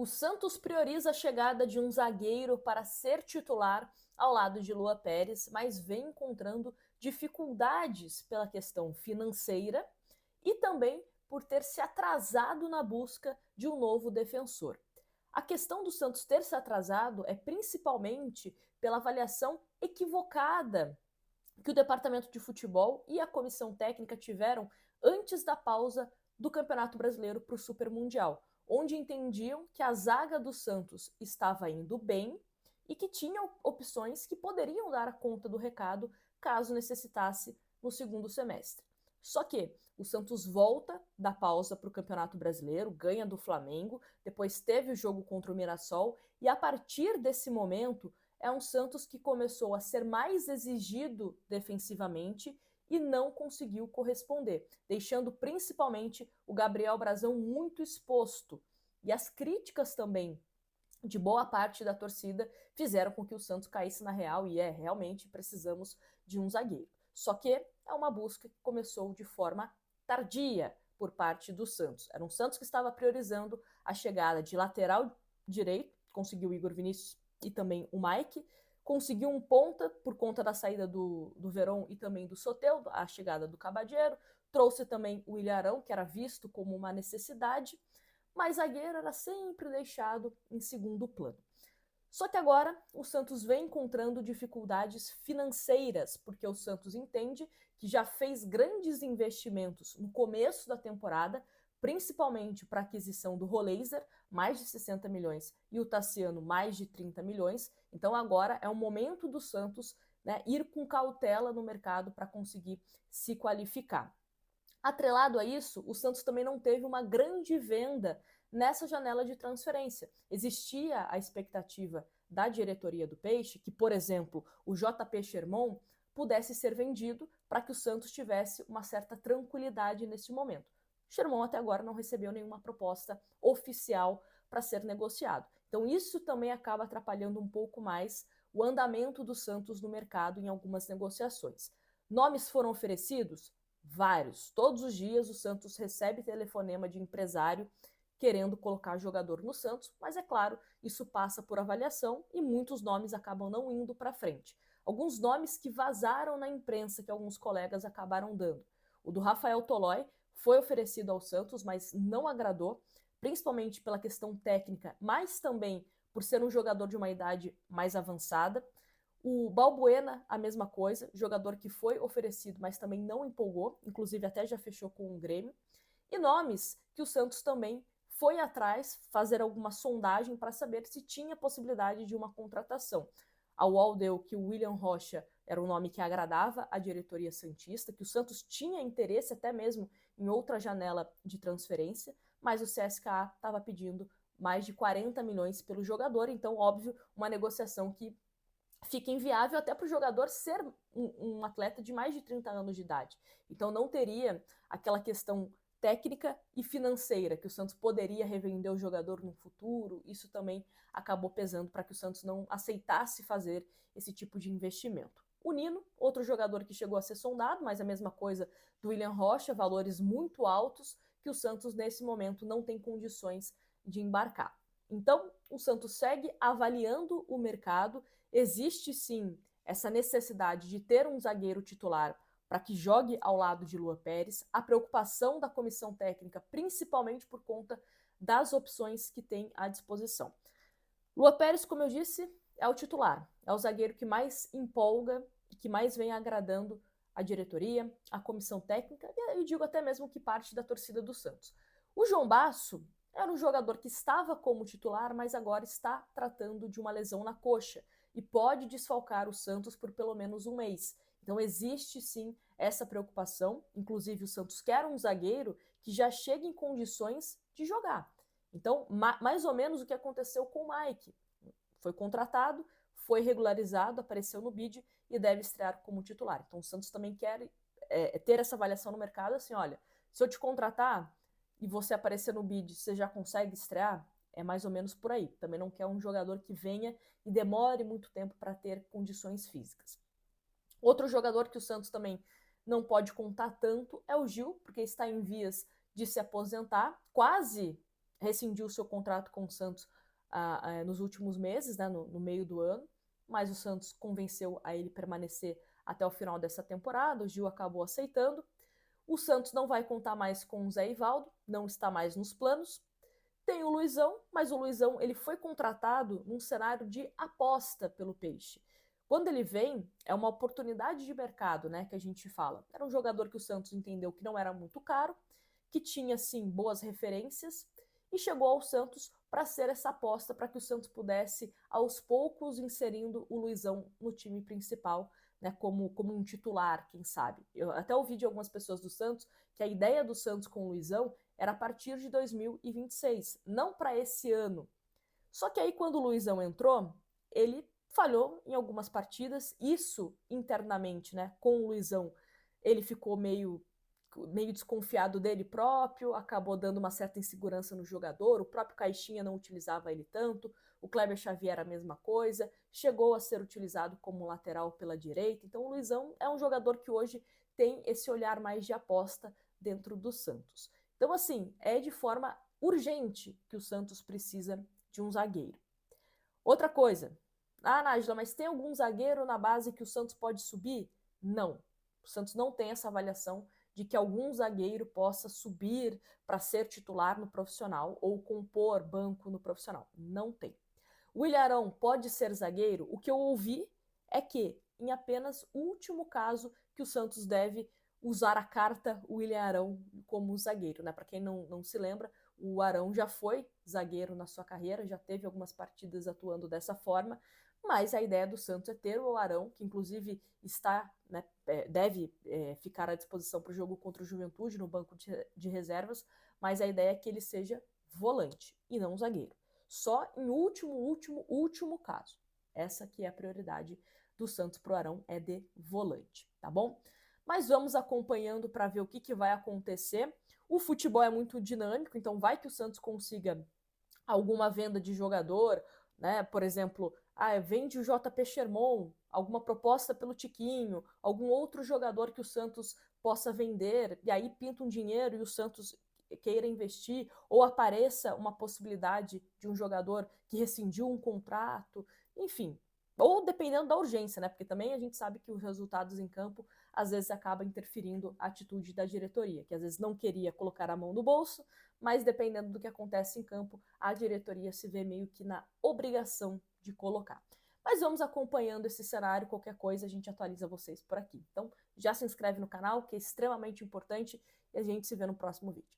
O Santos prioriza a chegada de um zagueiro para ser titular ao lado de Lua Pérez, mas vem encontrando dificuldades pela questão financeira e também por ter se atrasado na busca de um novo defensor. A questão do Santos ter se atrasado é principalmente pela avaliação equivocada que o departamento de futebol e a comissão técnica tiveram antes da pausa do Campeonato Brasileiro para o Super Mundial, onde entendiam que a zaga do Santos estava indo bem e que tinha opções que poderiam dar conta do recado caso necessitasse no segundo semestre. Só que o Santos volta da pausa para o Campeonato Brasileiro, ganha do Flamengo, depois teve o jogo contra o Mirassol e a partir desse momento é um Santos que começou a ser mais exigido defensivamente e não conseguiu corresponder, deixando principalmente o Gabriel Brazão muito exposto. E as críticas também de boa parte da torcida fizeram com que o Santos caísse na real e realmente precisamos de um zagueiro. Só que é uma busca que começou de forma tardia por parte do Santos. Era um Santos que estava priorizando a chegada de lateral direito, conseguiu o Igor Vinícius e também o Mike, conseguiu um ponta por conta da saída do Verón e também do Soteldo, a chegada do Cabadeiro, trouxe também o Ilharão, que era visto como uma necessidade, mas zagueiro era sempre deixado em segundo plano. Só que agora o Santos vem encontrando dificuldades financeiras, porque o Santos entende que já fez grandes investimentos no começo da temporada, principalmente para a aquisição do Roleiser, mais de 60 milhões, e o Tassiano, mais de 30 milhões. Então agora é o momento do Santos, né, ir com cautela no mercado para conseguir se qualificar. Atrelado a isso, o Santos também não teve uma grande venda nessa janela de transferência. Existia a expectativa da diretoria do Peixe que, por exemplo, o JP Sherman pudesse ser vendido para que o Santos tivesse uma certa tranquilidade nesse momento. Sherman até agora não recebeu nenhuma proposta oficial para ser negociado. Então isso também acaba atrapalhando um pouco mais o andamento do Santos no mercado em algumas negociações. Nomes foram oferecidos? Vários. Todos os dias o Santos recebe telefonema de empresário querendo colocar jogador no Santos, mas é claro, isso passa por avaliação e muitos nomes acabam não indo para frente. Alguns nomes que vazaram na imprensa que alguns colegas acabaram dando. O do Rafael Tolói foi oferecido ao Santos, mas não agradou, principalmente pela questão técnica, mas também por ser um jogador de uma idade mais avançada. O Balbuena, a mesma coisa, jogador que foi oferecido, mas também não empolgou, inclusive até já fechou com o Grêmio. E nomes que o Santos também foi atrás, fazer alguma sondagem para saber se tinha possibilidade de uma contratação. A UOL deu que o William Rocha era um nome que agradava a diretoria santista, que o Santos tinha interesse até mesmo em outra janela de transferência, mas o CSKA estava pedindo mais de 40 milhões pelo jogador, então, óbvio, uma negociação que fica inviável até para o jogador ser um atleta de mais de 30 anos de idade. Então não teria aquela questão técnica e financeira, que o Santos poderia revender o jogador no futuro. Isso também acabou pesando para que o Santos não aceitasse fazer esse tipo de investimento. O Nino, outro jogador que chegou a ser sondado, mas a mesma coisa do William Rocha, valores muito altos que o Santos nesse momento não tem condições de embarcar. Então, o Santos segue avaliando o mercado. Existe sim essa necessidade de ter um zagueiro titular para que jogue ao lado de Lua Pérez, a preocupação da comissão técnica, principalmente por conta das opções que tem à disposição. Lua Pérez, como eu disse, é o titular, é o zagueiro que mais empolga e que mais vem agradando a diretoria, a comissão técnica e eu digo até mesmo que parte da torcida do Santos. O João Basso era um jogador que estava como titular, mas agora está tratando de uma lesão na coxa e pode desfalcar o Santos por pelo menos um mês. Então existe sim essa preocupação, inclusive o Santos quer um zagueiro que já chegue em condições de jogar. Então, mais ou menos o que aconteceu com o Mike. Foi contratado, foi regularizado, apareceu no bid e deve estrear como titular. Então o Santos também quer ter essa avaliação no mercado, assim, olha, se eu te contratar e você aparecer no bid, você já consegue estrear? É mais ou menos por aí. Também não quer um jogador que venha e demore muito tempo para ter condições físicas. Outro jogador que o Santos também não pode contar tanto é o Gil, porque está em vias de se aposentar, quase rescindiu seu contrato com o Santos nos últimos meses, né, no meio do ano, mas o Santos convenceu a ele permanecer até o final dessa temporada, o Gil acabou aceitando. O Santos não vai contar mais com o Zé Ivaldo, não está mais nos planos. Tem o Luizão, mas o Luizão ele foi contratado num cenário de aposta pelo Peixe. Quando ele vem, é uma oportunidade de mercado, né, que a gente fala. Era um jogador que o Santos entendeu que não era muito caro, que tinha, sim, boas referências, e chegou ao Santos para ser essa aposta para que o Santos pudesse, aos poucos, inserindo o Luizão no time principal, né, como um titular, quem sabe. Eu até ouvi de algumas pessoas do Santos que a ideia do Santos com o Luizão era a partir de 2026, não para esse ano. Só que aí, quando o Luizão entrou, ele falhou em algumas partidas. Isso internamente, né? Com o Luizão, ele ficou meio desconfiado dele próprio, acabou dando uma certa insegurança no jogador. O próprio Caixinha não utilizava ele tanto, o Kleber Xavier a mesma coisa, chegou a ser utilizado como lateral pela direita. Então o Luizão é um jogador que hoje tem esse olhar mais de aposta dentro do Santos. Então, assim, é de forma urgente que o Santos precisa de um zagueiro. Outra coisa, Nájila, mas tem algum zagueiro na base que o Santos pode subir? Não. O Santos não tem essa avaliação de que algum zagueiro possa subir para ser titular no profissional ou compor banco no profissional. Não tem. O Ilharão pode ser zagueiro? O que eu ouvi é que, em apenas último caso, que o Santos deve usar a carta William Arão como zagueiro, né? Para quem não se lembra, o Arão já foi zagueiro na sua carreira, já teve algumas partidas atuando dessa forma, mas a ideia do Santos é ter o Arão, que inclusive está, né, deve ficar à disposição para o jogo contra o Juventude no banco de reservas, mas a ideia é que ele seja volante e não zagueiro. Só em último caso. Essa que é a prioridade do Santos pro Arão, é de volante, tá bom? Mas vamos acompanhando para ver o que vai acontecer. O futebol é muito dinâmico, então vai que o Santos consiga alguma venda de jogador, né? Por exemplo, vende o JP Sherman, alguma proposta pelo Tiquinho, algum outro jogador que o Santos possa vender, e aí pinta um dinheiro e o Santos queira investir, ou apareça uma possibilidade de um jogador que rescindiu um contrato, enfim. Ou dependendo da urgência, né? Porque também a gente sabe que os resultados em campo às vezes acaba interferindo a atitude da diretoria, que às vezes não queria colocar a mão no bolso, mas dependendo do que acontece em campo, a diretoria se vê meio que na obrigação de colocar. Mas vamos acompanhando esse cenário, qualquer coisa a gente atualiza vocês por aqui. Então já se inscreve no canal, que é extremamente importante, e a gente se vê no próximo vídeo.